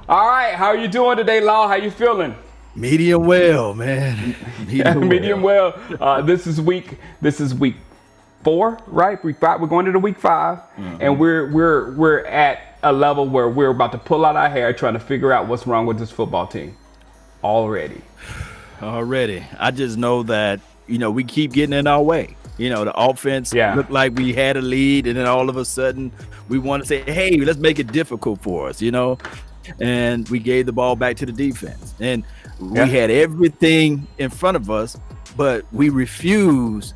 All right, how are you doing today, Law? How you feeling? Medium well, man. Medium well. This is week 4, right? Week 5. We're going into week 5, and we're at a level where we're about to pull out our hair, trying to figure out what's wrong with this football team. Already. I just know that we keep getting in our way. The offense looked like we had a lead, and then all of a sudden we want to say, "Hey, let's make it difficult for us," and we gave the ball back to the defense, and we had everything in front of us, but we refused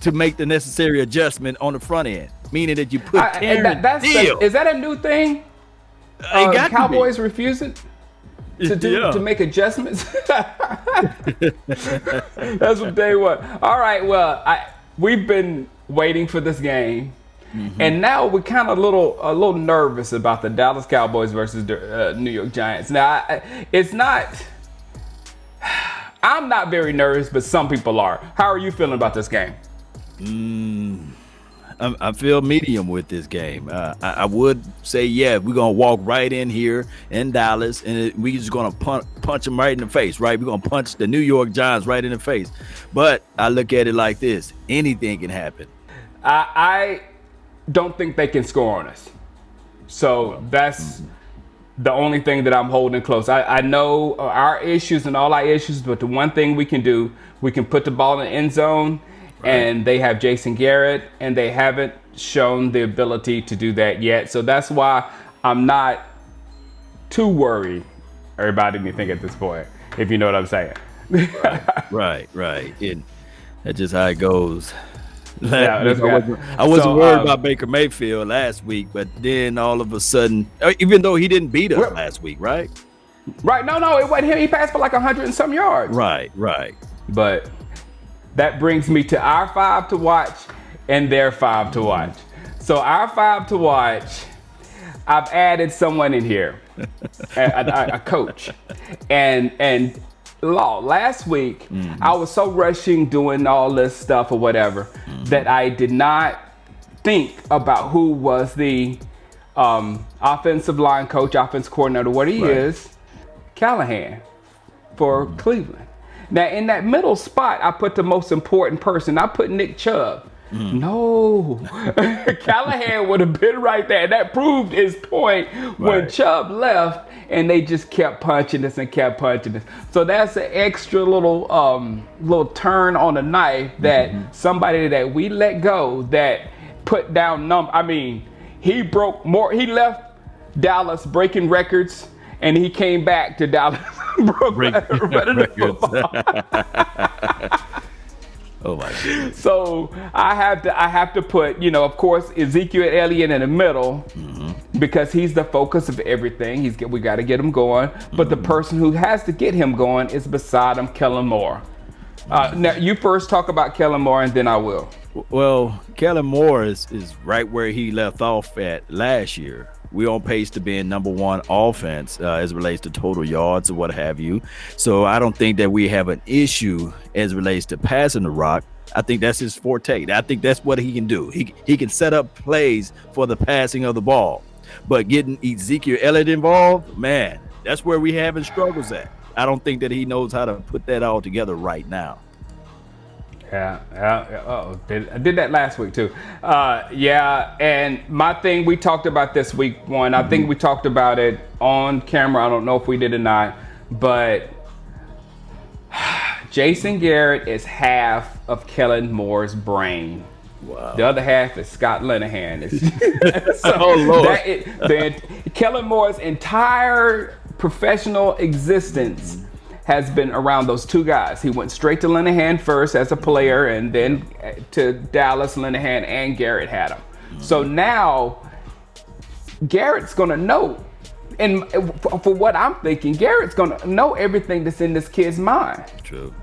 to make the necessary adjustment on the front end, meaning that you put is that a new thing? Cowboys refusing to make adjustments. That's what they want. All right, well, we've been waiting for this game. And now we're kind of a little nervous about the Dallas Cowboys versus the New York Giants. Now, I'm not very nervous, but some people are. How are you feeling about this game? I feel medium with this game. I would say, we're going to walk right in here in Dallas, and we're just going to punch them right in the face, right? We're going to punch the New York Giants right in the face. But I look at it like this. Anything can happen. I don't think they can score on us. So that's the only thing that I'm holding close. I know our issues and all our issues, but the one thing we can do, we can put the ball in the end zone, and they have Jason Garrett, and they haven't shown the ability to do that yet. So that's why I'm not too worried. Everybody may think at this point, if you know what I'm saying. Right. That's just how it goes. I wasn't worried about Baker Mayfield last week, but then all of a sudden, even though he didn't beat us last week, right? Right. No, it wasn't him. He passed for like 100 and some yards. Right. But that brings me to our 5 to watch and their 5 to watch. So our 5 to watch, I've added someone in here, a coach, and Law, last week, I was so rushing doing all this stuff or whatever that I did not think about who was the offensive line coach, offensive coordinator, what he is, Callahan for Cleveland. Now, in that middle spot, I put the most important person. I put Nick Chubb. No, Callahan would have been right there. That proved his point when Chubb left, and they just kept punching us and kept punching us. So that's an extra little turn on the knife that somebody that we let go that put down he broke more. He left Dallas breaking records, and he came back to Dallas broke records. Oh my goodness. So I have to put, of course, Ezekiel Elliott in the middle because he's the focus of everything. We got to get him going. But the person who has to get him going is beside him, Kellen Moore. Now, you first talk about Kellen Moore, and then I will. Well, Kellen Moore is right where he left off at last year. We're on pace to being number 1 offense as it relates to total yards or what have you. So I don't think that we have an issue as it relates to passing the rock. I think that's his forte. I think that's what he can do. He can set up plays for the passing of the ball. But getting Ezekiel Elliott involved, man, that's where we having struggles at. I don't think that he knows how to put that all together right now. Yeah. I did that last week too. And my thing we talked about this week one. I think we talked about it on camera. I don't know if we did or not, but Jason Garrett is half of Kellen Moore's brain. Wow. The other half is Scott Linehan. Oh Lord! Kellen Moore's entire professional existence has been around those two guys. He went straight to Linehan first as a player, and then to Dallas. Linehan and Garrett had him. So now Garrett's gonna know, and for what I'm thinking, Garrett's gonna know everything that's in this kid's mind. True.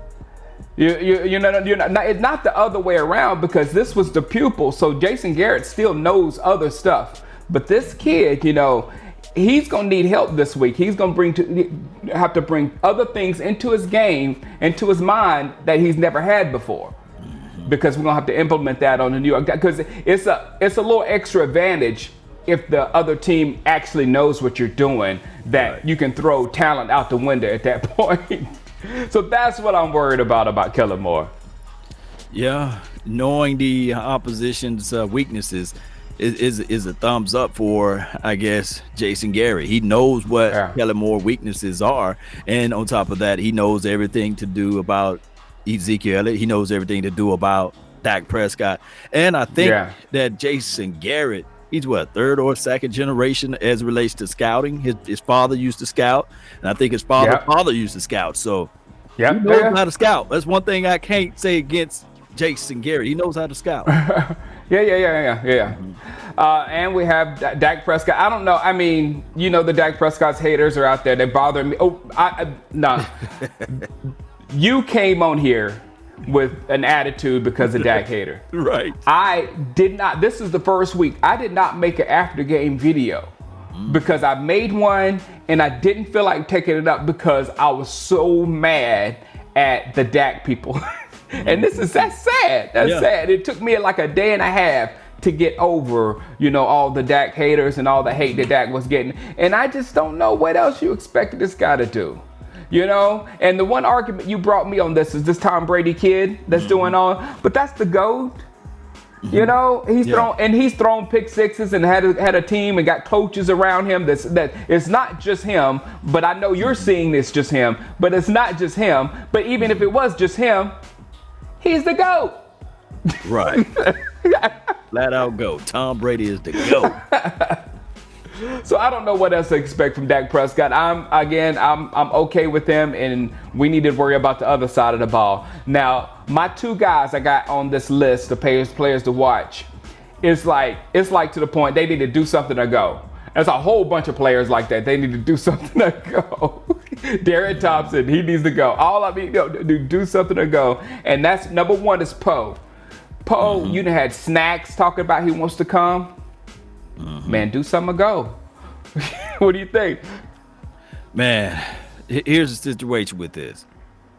You're not, it's not the other way around, because this was the pupil. So Jason Garrett still knows other stuff, but this kid, he's gonna need help this week. He's gonna have to bring other things into his game, into his mind that he's never had before, because we're gonna have to implement that on the New York. Because it's a little extra advantage if the other team actually knows what you're doing, that you can throw talent out the window at that point. So that's what I'm worried about Keller Moore. Yeah, knowing the opposition's weaknesses is a thumbs up for, I guess, Jason Garrett. He knows what Kellen Moore weaknesses are, and on top of that, he knows everything to do about Ezekiel Elliott. He knows everything to do about Dak Prescott, and I think that Jason Garrett, he's what, third or second generation as it relates to scouting. His father used to scout, and I think his father used to scout. So he knows how to scout. That's one thing I can't say against Jason Garrett. He knows how to scout. And we have Dak Prescott. I don't know. I mean, you know, the Dak Prescott's haters are out there. They bother me. No. You came on here with an attitude because of Dak hater. Right. I did not. This is the first week. I did not make an after game video because I made one and I didn't feel like taking it up because I was so mad at the Dak people. And that's sad. That's sad. It took me like a day and a half to get over, you know, all the Dak haters and all the hate that Dak was getting. And I just don't know what else you expected this guy to do. You know, and the one argument you brought me on this is this Tom Brady kid that's doing all, but that's the GOAT. You know, he's thrown pick sixes and had a team and got coaches around him that it's not just him, but I know you're seeing this just him, but it's not just him. But even if it was just him, he's the GOAT. Right. Flat out GOAT. Tom Brady is the GOAT. So I don't know what else to expect from Dak Prescott. I'm okay with him, and we need to worry about the other side of the ball. Now, my two guys I got on this list of players to watch, it's like to the point they need to do something to go. There's a whole bunch of players like that. They need to do something to go. Darren Thompson, he needs to go. All I mean, do something to go. And that's number one is Poe. Poe, you done had Snacks talking about he wants to come. Man, do something to go. What do you think? Man, here's the situation with this.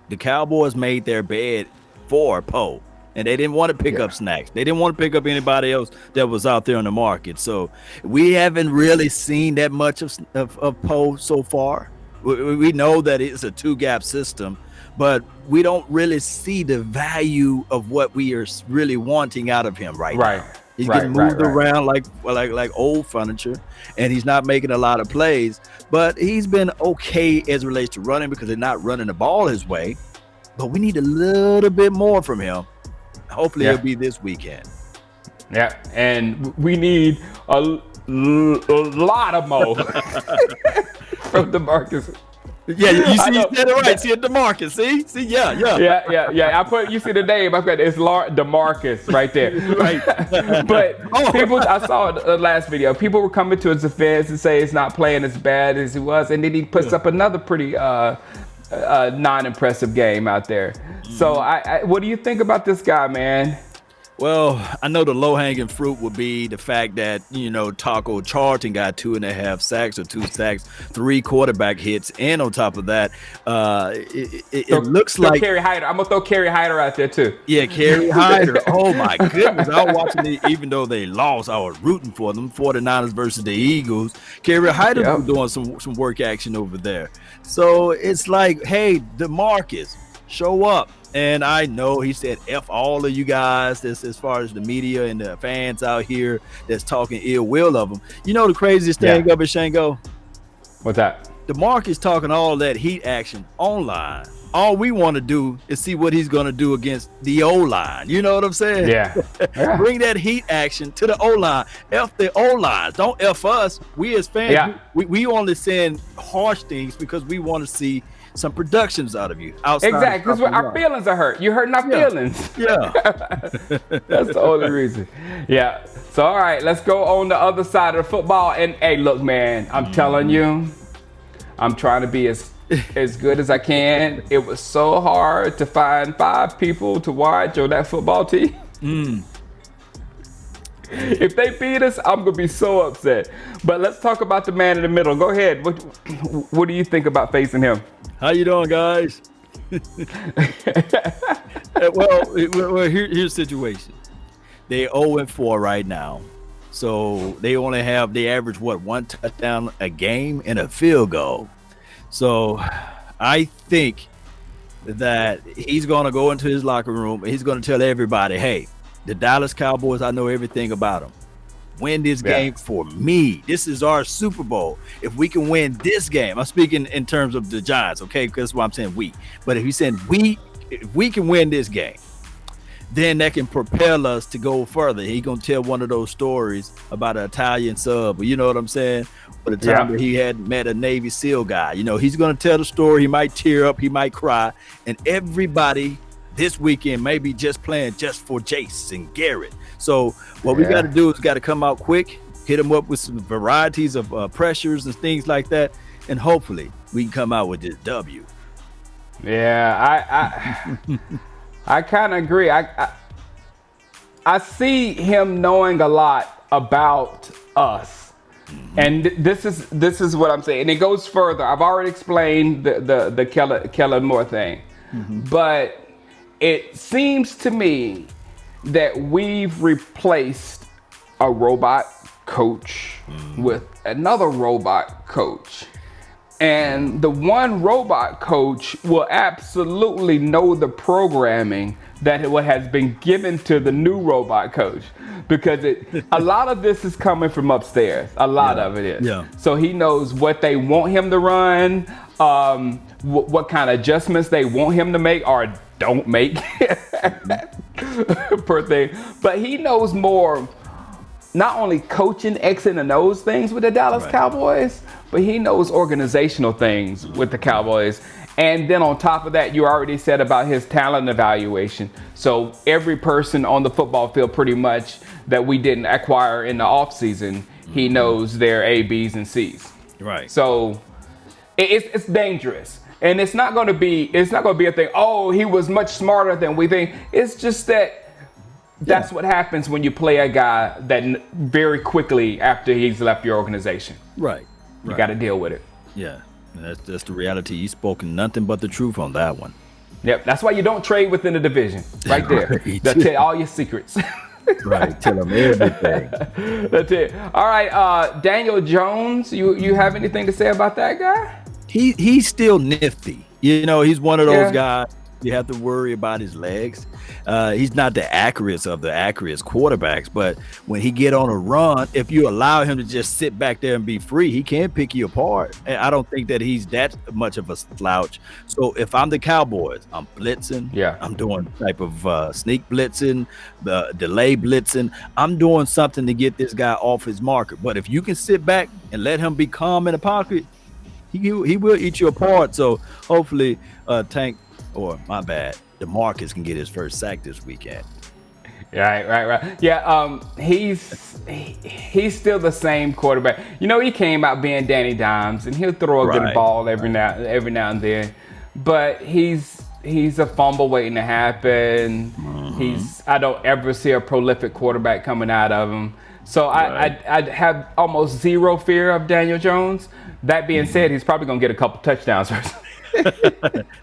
The Cowboys made their bed for Poe, and they didn't want to pick up Snacks. They didn't want to pick up anybody else that was out there on the market. So we haven't really seen that much of Poe so far. We know that it's a two-gap system, but we don't really see the value of what we are really wanting out of him right now. He's getting moved around like old furniture, and he's not making a lot of plays. But he's been okay as it relates to running because they're not running the ball his way. But we need a little bit more from him. Hopefully it'll be this weekend. Yeah, and we need a lot of more from DeMarcus. Yeah, you see, you said it right. See it, DeMarcus. See, yeah. You see the name. I got it's DeMarcus right there. Right. But people, I saw the last video. People were coming to his defense and say it's not playing as bad as he was, and then he puts up another pretty non-impressive game out there. So, what do you think about this guy, man? Well, I know the low-hanging fruit would be the fact that, you know, Taco Charlton got 2.5 sacks or 2 sacks, 3 quarterback hits, and on top of that, it looks like Kerry Hyder. I'm gonna throw Kerry Hyder out there too. Yeah, Kerry Hyder. Oh my goodness! I was watching it, even though they lost. I was rooting for them. 49ers versus the Eagles. Kerry Hyder was doing some work action over there. So it's like, hey, DeMarcus, show up. And I know he said F all of you guys, that's as far as the media and the fans out here that's talking ill will of him. You know the craziest thing of it, Shango? What's that? DeMarcus talking all that heat action online. All we want to do is see what he's going to do against the O-line. You know what I'm saying? Yeah. Bring that heat action to the O-line. F the O-line. Don't F us. We as fans, we only send harsh things because we want to see some productions out of you. Exactly, because our feelings are hurt. You're hurting our feelings. Yeah. That's the only reason. Yeah. So, all right, let's go on the other side of the football. And, hey, look, man, I'm telling you, I'm trying to be as good as I can. It was so hard to find 5 people to watch on that football team. If they beat us, I'm going to be so upset. But let's talk about the man in the middle. Go ahead. What do you think about facing him? How you doing, guys? Well, here's the situation. They're 0-4 right now. So they average one touchdown a game and a field goal. So I think that he's going to go into his locker room and he's going to tell everybody, hey, the Dallas Cowboys, I know everything about them. Win this game for me. This is our Super Bowl. If we can win this game, I'm speaking in terms of the Giants, okay? Because that's why I'm saying we. But if he's saying if we can win this game, then that can propel us to go further. He gonna tell one of those stories about an Italian sub, you know what I'm saying? Or the time that he had met a Navy SEAL guy. You know, he's gonna tell the story. He might tear up, he might cry, and everybody this weekend may be just playing just for Jason Garrett. So what we got to do is got to come out quick, hit him up with some varieties of pressures and things like that, and hopefully we can come out with this W. Yeah, I kind of agree. I see him knowing a lot about us, and this is what I'm saying. And it goes further. I've already explained the Keller Moore thing, but it seems to me that we've replaced a robot coach with another robot coach. And the one robot coach will absolutely know the programming that has been given to the new robot coach, because a lot of this is coming from upstairs. A lot of it is. Yeah. So he knows what they want him to run, what kind of adjustments they want him to make or don't make per thing. But he knows more, not only coaching X and O's things with the Dallas Cowboys, but he knows organizational things with the Cowboys. And then on top of that, you already said about his talent evaluation. So every person on the football field pretty much that we didn't acquire in the offseason, he knows their A, B's, and C's. Right. So it's dangerous. And it's not going to be a thing, oh, he was much smarter than we think. It's just that's what happens when you play a guy that very quickly after he's left your organization. Right. You got to deal with it. Yeah. That's the reality. You've spoken nothing but the truth on that one. Yep. That's why you don't trade within the division. Right there. They'll tell you all your secrets. Right. Tell them everything. That's it. All right. Daniel Jones, you have anything to say about that guy? He's still nifty. You know, he's one of those guys you have to worry about his legs. He's not the accuracy of the accurate quarterbacks, but when he get on a run, if you allow him to just sit back there and be free, he can pick you apart. And I don't think that he's that much of a slouch. So if I'm the Cowboys, I'm blitzing. Yeah. I'm doing type of sneak blitzing, the delay blitzing. I'm doing something to get this guy off his marker. But if you can sit back and let him be calm in the pocket, he will eat you apart. So hopefully DeMarcus can get his first sack this weekend. Right. Yeah, he's still the same quarterback. You know, he came out being Danny Dimes, and he'll throw a good ball every now and then. But he's a fumble waiting to happen. I don't ever see a prolific quarterback coming out of him. So I'd have almost zero fear of Daniel Jones. That being said, he's probably gonna get a couple touchdowns.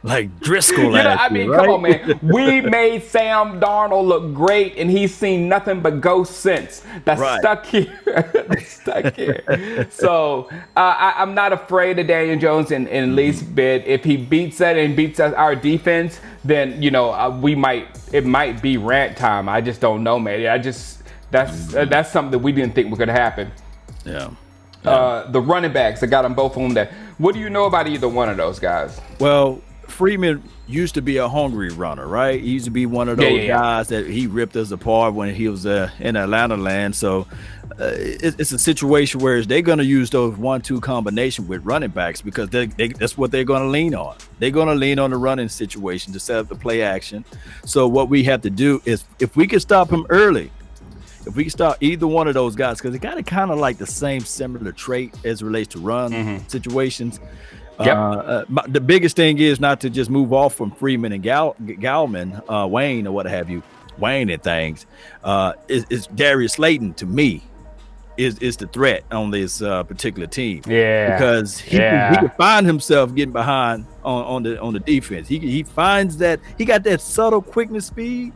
Like Driscoll. Come on, man. We made Sam Darnold look great, and he's seen nothing but ghosts since. That's stuck here. So I'm not afraid of Daniel Jones in least bit. If he beats that and beats our defense, then it might be rant time. I just don't know, man. That's something that we didn't think was gonna happen. Yeah. The running backs, I got them both on that. What do you know about either one of those guys? Well, Freeman used to be a hungry runner, right? He used to be one of those guys that he ripped us apart when he was in Atlanta land. So it's a situation where they're going to use those 1-2 combination with running backs because that's what they're going to lean on. They're going to lean on the running situation to set up the play action. So what we have to do is if we can stop him early, if we can stop either one of those guys, because they got kind of like the same similar trait as it relates to run situations. The biggest thing is not to just move off from Freeman and Gallman, Wayne or what have you, Wayne and things. Is Darius Slayton to me is the threat on this particular team. Yeah, because he can find himself getting behind on the defense. He finds that he got that subtle quickness, speed.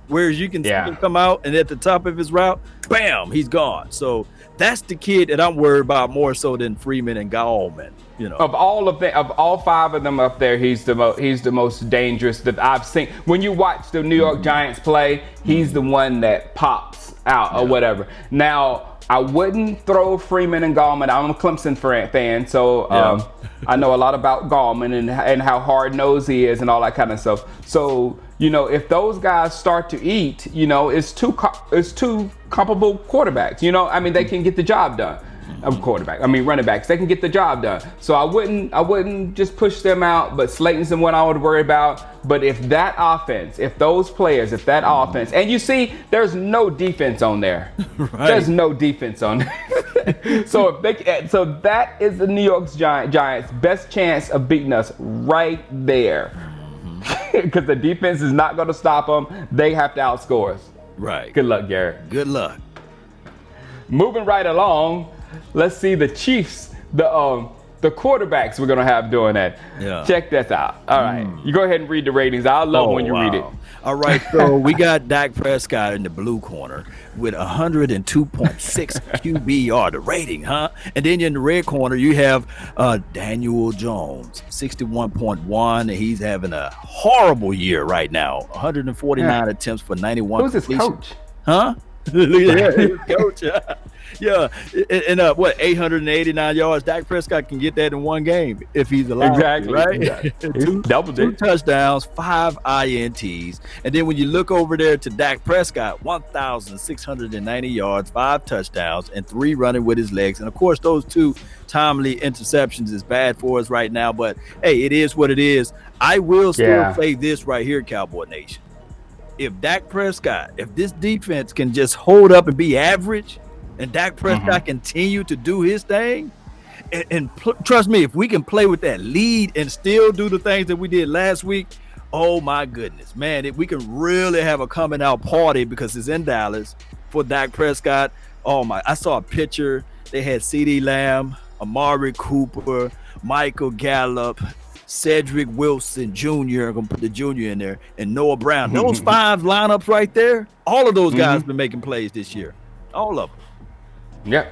Whereas you can see him come out and at the top of his route, bam, he's gone. So that's the kid that I'm worried about more so than Freeman and Gallman. You know, of all 5 of them up there, he's the most dangerous that I've seen. When you watch the New York Giants play, he's the one that pops out or whatever. Now, I wouldn't throw Freeman and Gallman. I'm a Clemson fan, so I know a lot about Gallman and how hard-nosed he is and all that kind of stuff. So, you know, if those guys start to eat, you know, it's two comparable quarterbacks. You know, I mean, they can get the job done. Running backs, they can get the job done. So I wouldn't just push them out, but Slayton's the one I would worry about. But if that offense, if those players, if that offense, and you see, there's no defense on there. Right. There's no defense on there. so that is the New York Giants' best chance of beating us right there. Because the defense is not going to stop them. They have to outscore us. Right. Good luck, Garrett. Good luck. Moving right along. Let's see the Chiefs, the quarterbacks we're going to have doing that. Yeah. Check this out. All right. You go ahead and read the ratings. I love when you read it. All right. So we got Dak Prescott in the blue corner with 102.6 QB yard rating, huh? And then in the red corner, you have Daniel Jones, 61.1. He's having a horrible year right now. 149 attempts for 91. Who's his coach? Huh? Yeah, his coach. Yeah, and 889 yards. Dak Prescott can get that in one game if he's alive. Exactly, right? Exactly. two touchdowns, 5 INTs, and then when you look over there to Dak Prescott, 1,690 yards, 5 touchdowns, and 3 running with his legs. And of course, those 2 timely interceptions is bad for us right now. But hey, it is what it is. I will still say this right here, Cowboy Nation. If Dak Prescott, if this defense can just hold up and be average, and Dak Prescott continue to do his thing, and trust me, if we can play with that lead and still do the things that we did last week, oh my goodness, man, we can really have a coming out party because it's in Dallas for Dak Prescott. Oh my, I saw a picture. They had CeeDee Lamb, Amari Cooper, Michael Gallup, Cedric Wilson Jr., I'm going to put the junior in there, and Noah Brown. Those 5 lineups right there, all of those guys have been making plays this year. All of them. Yeah.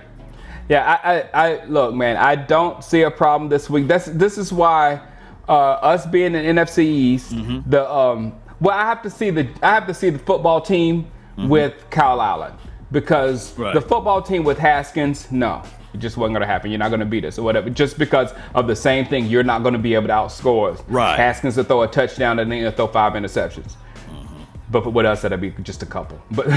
I look, man, I don't see a problem this week. This is why us being in NFC East, I have to see the football team with Kyle Allen because the football team with Haskins, no. It just wasn't going to happen. You're not going to beat us or whatever. Just because of the same thing, you're not going to be able to outscore us. Right. Haskins will throw a touchdown and then he'll throw 5 interceptions. But what else? That'd be just a couple. But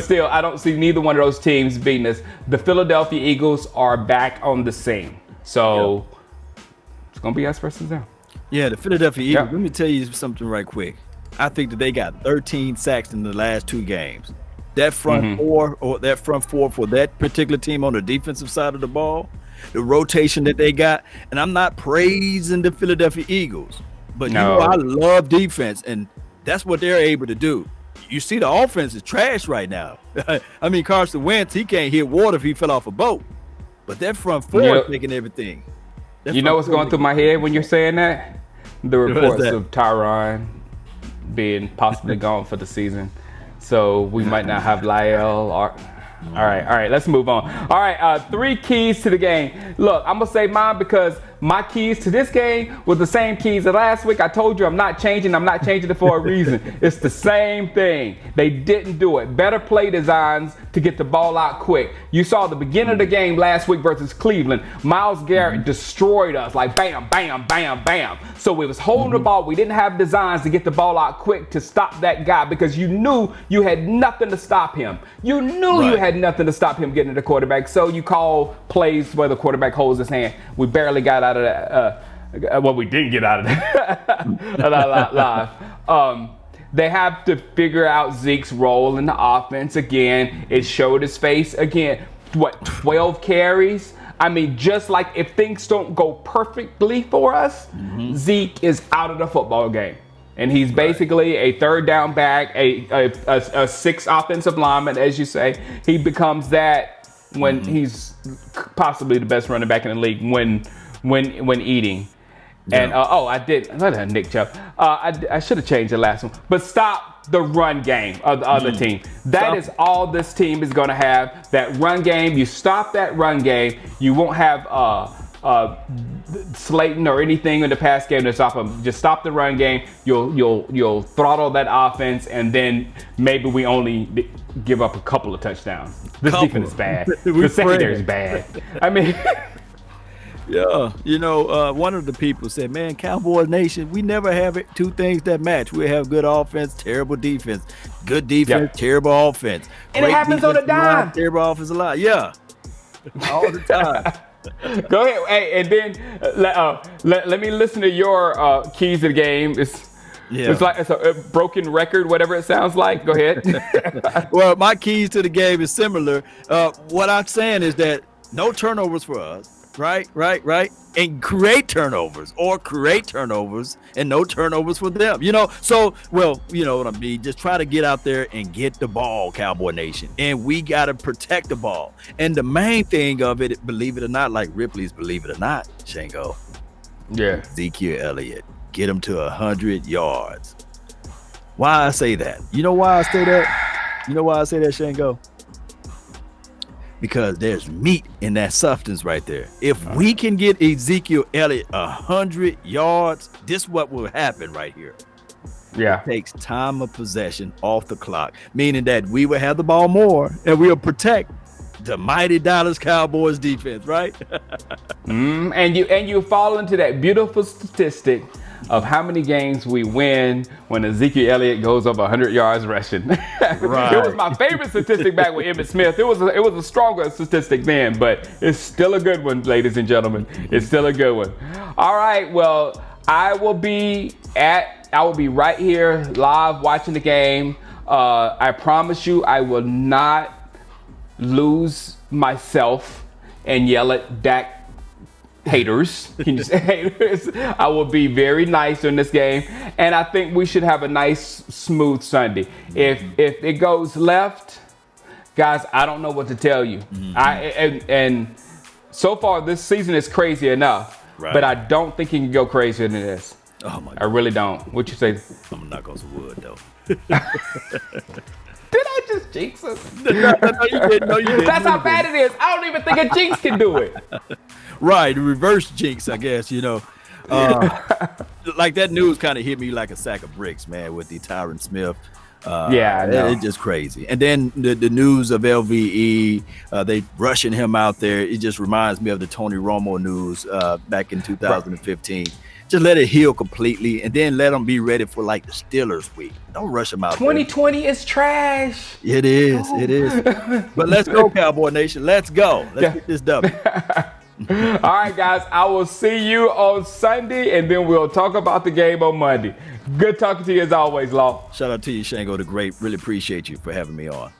still, I don't see neither one of those teams beating us. The Philadelphia Eagles are back on the scene. So it's going to be us versus them. Yeah, the Philadelphia Eagles. Let me tell you something right quick. I think that they got 13 sacks in the last 2 games. That front four for that particular team on the defensive side of the ball, the rotation that they got, and I'm not praising the Philadelphia Eagles, but you know I love defense, and that's what they're able to do. You see the offense is trash right now. I mean, Carson Wentz, he can't hit water if he fell off a boat, but that front four is taking everything. You know what's going through my head when you're saying that? The reports of Tyron being possibly gone for the season. So we might not have Lyle or all right, let's move on. All right, 3 keys to the game. Look, I'm gonna say mine because my keys to this game was the same keys as last week. I told you I'm not changing it for a reason. It's the same thing. They didn't do it. Better play designs to get the ball out quick. You saw the beginning of the game last week versus Cleveland. Myles Garrett destroyed us like bam, bam, bam, bam. So we was holding the ball. We didn't have designs to get the ball out quick to stop that guy because you knew you had nothing to stop him. You knew you had nothing to stop him getting to the quarterback. So you call plays where the quarterback holds his hand. We barely got out of that. We didn't get out of that live. They have to figure out Zeke's role in the offense again. It showed his face again. 12 carries? I mean, just like if things don't go perfectly for us, Zeke is out of the football game. And he's basically a third down back, a 6th offensive lineman, as you say. He becomes that when he's possibly the best running back in the league when eating. Yeah. And I did. Nick Chubb. I should have changed the last one. But stop stop the run game of the other team. That is all this team is going to have. That run game. You stop that run game, you won't have Slayton or anything in the pass game to stop them. Just stop the run game. You'll throttle that offense, and then maybe we only give up a couple of touchdowns. This defense is bad. The secondary is bad. I mean. Yeah, one of the people said, man, Cowboys Nation, we never have two things that match. We have good offense, terrible defense. Good defense, terrible offense. And it happens on a dime. Terrible offense a lot. Yeah, all the time. Go ahead. Hey, and then let me listen to your keys to the game. It's like it's a broken record, whatever it sounds like. Go ahead. Well, my keys to the game is similar. What I'm saying is that no turnovers for us. Right. And create turnovers and no turnovers for them. So, you know what I mean? Just try to get out there and get the ball, Cowboy Nation. And we got to protect the ball. And the main thing of it, believe it or not, like Ripley's Believe It or Not, Shango. Yeah. Ezekiel Elliott, get him to 100 yards. Why I say that? You know why I say that, Shango? Because there's meat in that substance right there. If we can get Ezekiel Elliott 100 yards, this is what will happen right here. Yeah. It takes time of possession off the clock, meaning that we will have the ball more and we'll protect the mighty Dallas Cowboys defense, right? And you fall into that beautiful statistic of how many games we win when Ezekiel Elliott goes over 100 yards rushing. Right. It was my favorite statistic back with Emmitt Smith. It was a stronger statistic then, but it's still a good one, ladies and gentlemen. It's still a good one. All right, well, I will be right here live watching the game. I promise you I will not lose myself and yell at Dak haters. Can you say haters? I will be very nice in this game, and I think we should have a nice, smooth Sunday. If it goes left, guys, I don't know what to tell you. And so far this season is crazy enough, but I don't think it can go crazier than this. Oh my God. I really don't. What you say? I'm gonna knock on some wood though. Did I just jinx us? No, you didn't. That's how bad it is. I don't even think a jinx can do it. Right, the reverse jinx, I guess, like that news kind of hit me like a sack of bricks, man, with the Tyron Smith. I know. It's just crazy. And then the news of LVE, they rushing him out there. It just reminds me of the Tony Romo news back in 2015. Just let it heal completely, and then let them be ready for like the Steelers week. Don't rush them out. 2020 is trash. It is. But let's go, Cowboy Nation. Let's go. Let's get this W. All right, guys. I will see you on Sunday, and then we'll talk about the game on Monday. Good talking to you as always, Law. Shout out to you, Shango the Great. Really appreciate you for having me on.